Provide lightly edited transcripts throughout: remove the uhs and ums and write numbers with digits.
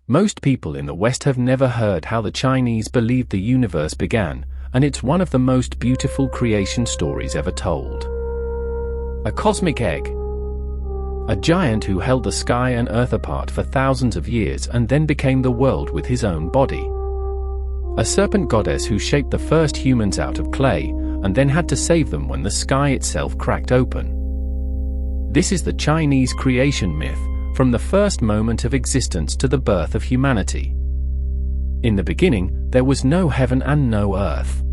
Most people in the West have never heard how the Chinese believed the universe began, and it's one of the most beautiful creation stories ever told. A cosmic egg. A giant who held the sky and earth apart for thousands of years and then became the world with his own body. A serpent goddess who shaped the first humans out of clay, and then had to save them when the sky itself cracked open. This is the Chinese creation myth, from the first moment of existence to the birth of humanity. In the beginning, there was no heaven and no earth.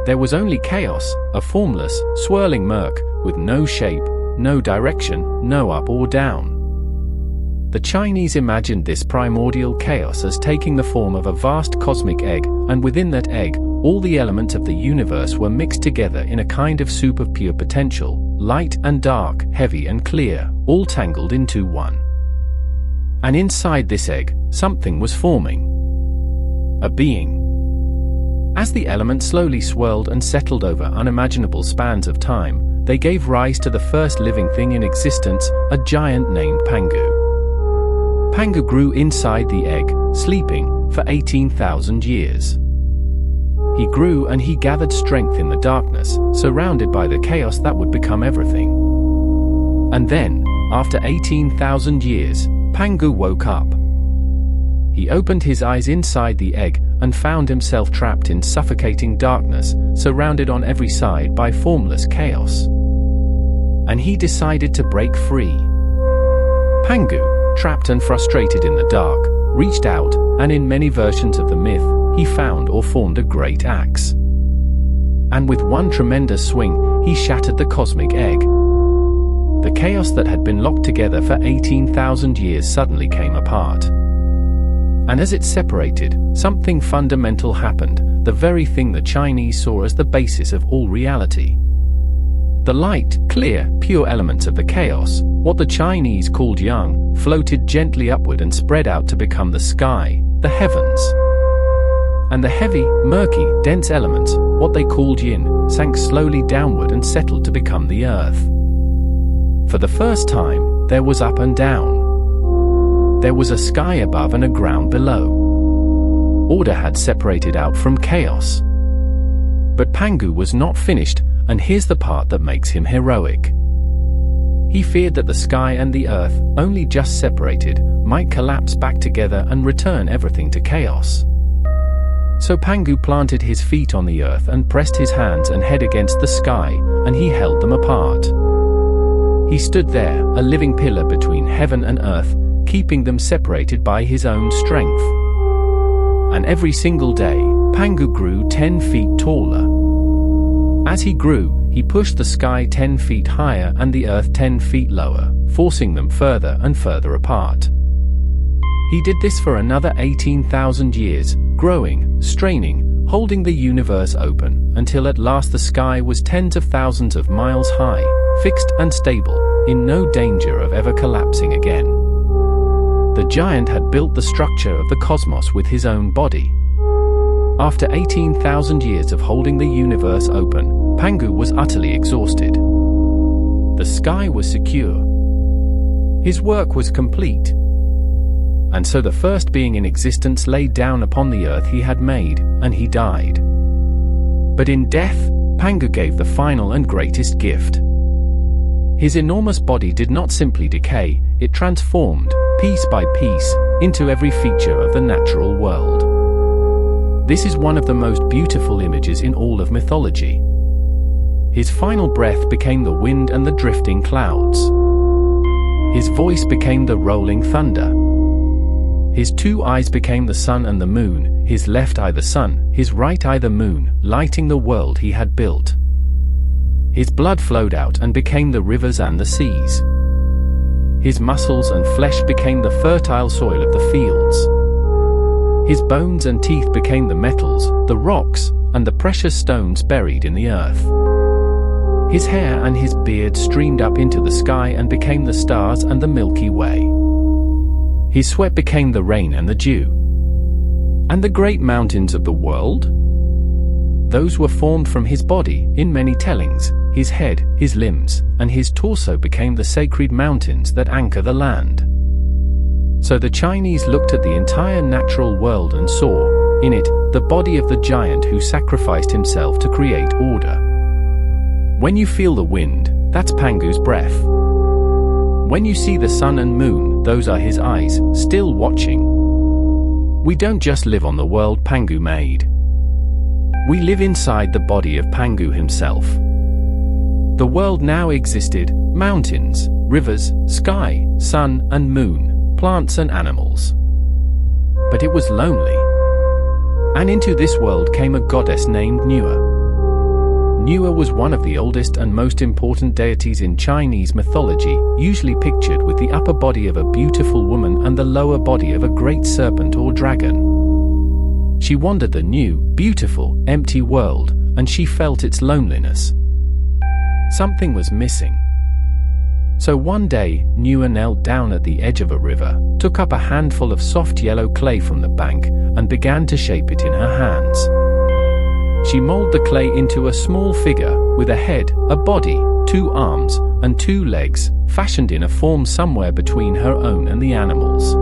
There was only chaos, a formless, swirling murk, with no shape, no direction, no up or down. The Chinese imagined this primordial chaos as taking the form of a vast cosmic egg, and within that egg, all the elements of the universe were mixed together in a kind of soup of pure potential, light and dark, heavy and clear, all tangled into one. And inside this egg, something was forming. A being. As the elements slowly swirled and settled over unimaginable spans of time, they gave rise to the first living thing in existence, a giant named Pangu. Pangu grew inside the egg, sleeping, for 18,000 years. He grew and he gathered strength in the darkness, surrounded by the chaos that would become everything. And then, after 18,000 years, Pangu woke up. He opened his eyes inside the egg and found himself trapped in suffocating darkness, surrounded on every side by formless chaos. And he decided to break free. Pangu, trapped and frustrated in the dark, reached out, and in many versions of the myth, he found or formed a great axe. And with one tremendous swing, he shattered the cosmic egg. The chaos that had been locked together for 18,000 years suddenly came apart. And as it separated, something fundamental happened, the very thing the Chinese saw as the basis of all reality. The light, clear, pure elements of the chaos, what the Chinese called yang, floated gently upward and spread out to become the sky, the heavens. And the heavy, murky, dense elements, what they called yin, sank slowly downward and settled to become the earth. For the first time, there was up and down. There was a sky above and a ground below. Order had separated out from chaos. But Pangu was not finished, and here's the part that makes him heroic. He feared that the sky and the earth, only just separated, might collapse back together and return everything to chaos. So Pangu planted his feet on the earth and pressed his hands and head against the sky, and he held them apart. He stood there, a living pillar between heaven and earth, keeping them separated by his own strength. And every single day, Pangu grew 10 feet taller. As he grew, he pushed the sky 10 feet higher and the earth 10 feet lower, forcing them further and further apart. He did this for another 18,000 years, growing, straining, holding the universe open, until at last the sky was tens of thousands of miles high, fixed and stable, in no danger of ever collapsing again. The giant had built the structure of the cosmos with his own body. After 18,000 years of holding the universe open, Pangu was utterly exhausted. The sky was secure. His work was complete. And so the first being in existence laid down upon the earth he had made, and he died. But in death, Pangu gave the final and greatest gift. His enormous body did not simply decay, it transformed, piece by piece, into every feature of the natural world. This is one of the most beautiful images in all of mythology. His final breath became the wind and the drifting clouds. His voice became the rolling thunder. His two eyes became the sun and the moon, his left eye the sun, his right eye the moon, lighting the world he had built. His blood flowed out and became the rivers and the seas. His muscles and flesh became the fertile soil of the fields. His bones and teeth became the metals, the rocks, and the precious stones buried in the earth. His hair and his beard streamed up into the sky and became the stars and the Milky Way. His sweat became the rain and the dew. And the great mountains of the world? Those were formed from his body, in many tellings. His head, his limbs, and his torso became the sacred mountains that anchor the land. So the Chinese looked at the entire natural world and saw, in it, the body of the giant who sacrificed himself to create order. When you feel the wind, that's Pangu's breath. When you see the sun and moon, those are his eyes, still watching. We don't just live on the world Pangu made. We live inside the body of Pangu himself. The world now existed: mountains, rivers, sky, sun and moon, plants and animals. But it was lonely. And into this world came a goddess named Nüwa. Nüwa was one of the oldest and most important deities in Chinese mythology, usually pictured with the upper body of a beautiful woman and the lower body of a great serpent or dragon. She wandered the new, beautiful, empty world, and she felt its loneliness. Something was missing. So one day, Nüwa knelt down at the edge of a river, took up a handful of soft yellow clay from the bank, and began to shape it in her hands. She molded the clay into a small figure, with a head, a body, 2 arms, and 2 legs, fashioned in a form somewhere between her own and the animals.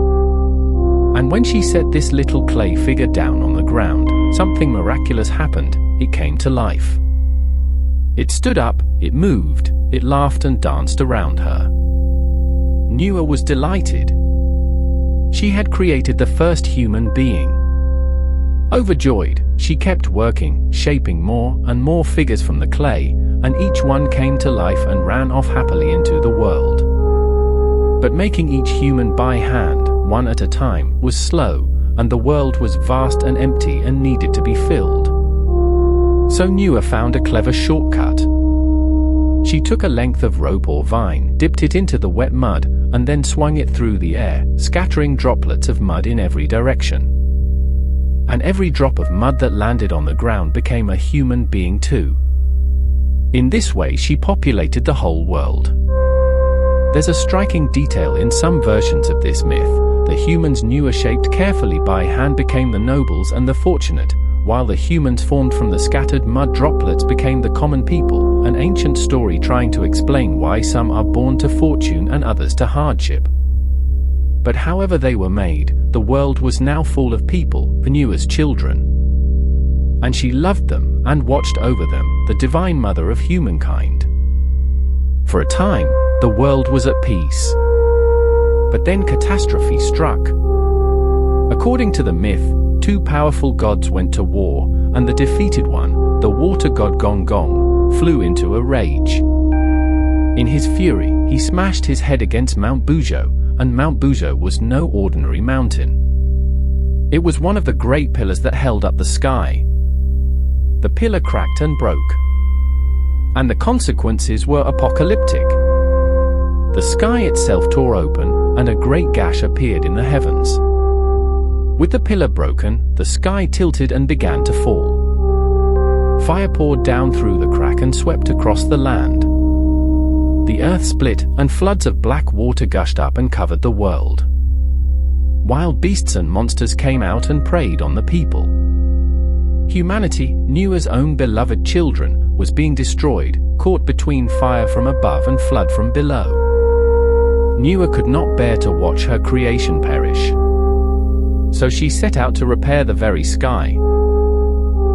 And when she set this little clay figure down on the ground, something miraculous happened. It came to life. It stood up, it moved, it laughed and danced around her. Nüwa was delighted. She had created the first human being. Overjoyed, she kept working, shaping more and more figures from the clay, and each one came to life and ran off happily into the world. But making each human by hand, one at a time, was slow, and the world was vast and empty and needed to be filled. So Nüwa found a clever shortcut. She took a length of rope or vine, dipped it into the wet mud, and then swung it through the air, scattering droplets of mud in every direction. And every drop of mud that landed on the ground became a human being too. In this way she populated the whole world. There's a striking detail in some versions of this myth. The humans Nüwa shaped carefully by hand became the nobles and the fortunate, while the humans formed from the scattered mud droplets became the common people, an ancient story trying to explain why some are born to fortune and others to hardship. But however they were made, the world was now full of people, Nüwa's children. And she loved them and watched over them, the divine mother of humankind. For a time, the world was at peace. But then catastrophe struck. According to the myth, 2 powerful gods went to war, and the defeated one, the water god Gong Gong, flew into a rage. In his fury, he smashed his head against Mount Buzhou, and Mount Buzhou was no ordinary mountain. It was one of the great pillars that held up the sky. The pillar cracked and broke. And the consequences were apocalyptic. The sky itself tore open, and a great gash appeared in the heavens. With the pillar broken, the sky tilted and began to fall. Fire poured down through the crack and swept across the land. The earth split, and floods of black water gushed up and covered the world. Wild beasts and monsters came out and preyed on the people. Humanity, Nüwa's own beloved children, was being destroyed, caught between fire from above and flood from below. Nüwa could not bear to watch her creation perish. So she set out to repair the very sky.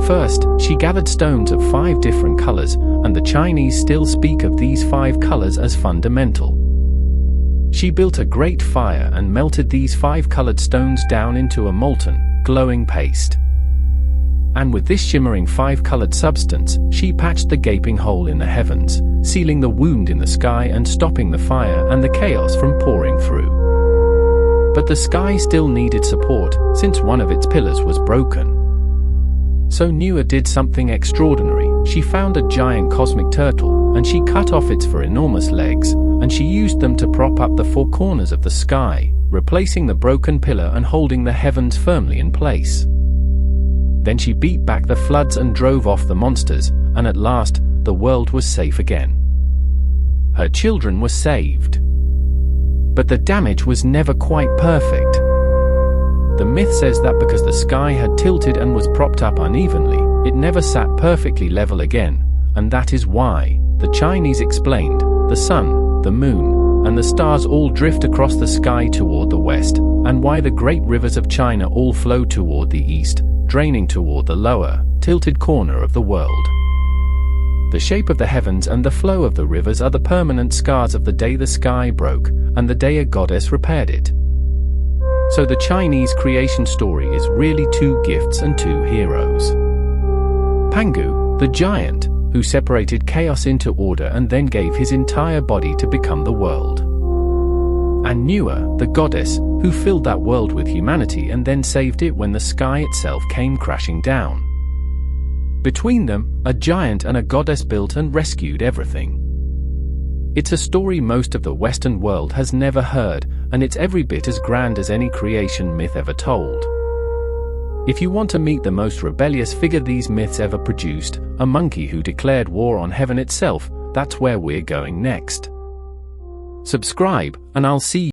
First, she gathered stones of 5 different colors, and the Chinese still speak of these 5 colors as fundamental. She built a great fire and melted these 5 colored stones down into a molten, glowing paste. And with this shimmering 5-colored substance, she patched the gaping hole in the heavens, sealing the wound in the sky and stopping the fire and the chaos from pouring through. But the sky still needed support, since one of its pillars was broken. So Nüwa did something extraordinary. She found a giant cosmic turtle, and she cut off its 4 enormous legs, and she used them to prop up the 4 corners of the sky, replacing the broken pillar and holding the heavens firmly in place. Then she beat back the floods and drove off the monsters, and at last, the world was safe again. Her children were saved. But the damage was never quite perfect. The myth says that because the sky had tilted and was propped up unevenly, it never sat perfectly level again, and that is why, the Chinese explained, the sun, the moon, and the stars all drift across the sky toward the west, and why the great rivers of China all flow toward the east, draining toward the lower, tilted corner of the world. The shape of the heavens and the flow of the rivers are the permanent scars of the day the sky broke, and the day a goddess repaired it. So the Chinese creation story is really two gifts and two heroes. Pangu, the giant, who separated chaos into order and then gave his entire body to become the world. And Nüwa, the goddess, who filled that world with humanity and then saved it when the sky itself came crashing down. Between them, a giant and a goddess built and rescued everything. It's a story most of the Western world has never heard, and it's every bit as grand as any creation myth ever told. If you want to meet the most rebellious figure these myths ever produced, a monkey who declared war on heaven itself, that's where we're going next. Subscribe, and I'll see you.